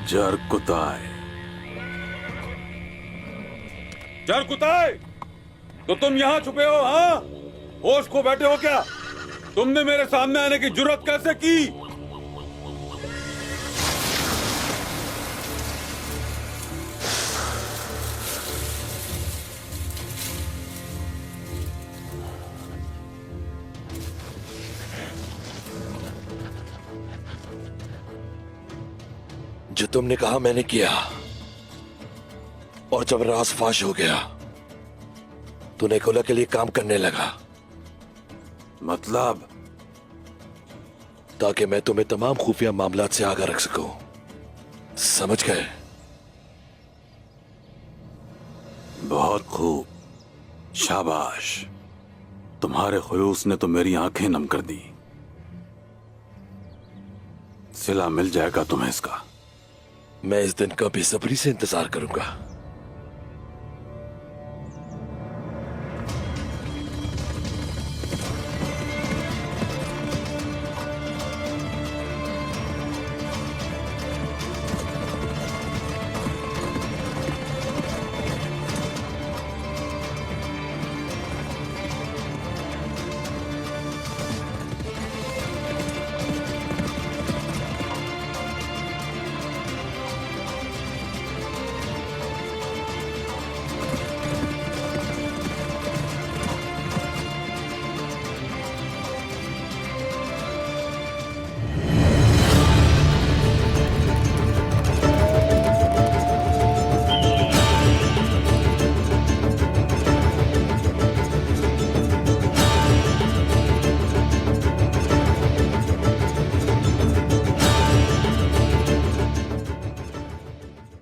जरकुताय। जरकुताय, तो तुम यहाँ छुपे हो? हाँ, होश खो बैठे हो क्या? तुमने मेरे सामने आने की जुर्रत कैसे की? जो तुमने कहा मैंने किया, और जब राज फाश हो गया तो नेकोला के लिए काम करने लगा। मतलब? ताकि मैं तुम्हें तमाम खुफिया मामलात से आगाह रख सकूं। समझ गए? बहुत खूब, शाबाश। तुम्हारे खुलूस ने तो मेरी आंखें नम कर दी। सिला मिल जाएगा तुम्हें इसका। मैं इस दिन का बेसब्री से इंतजार करूंगा।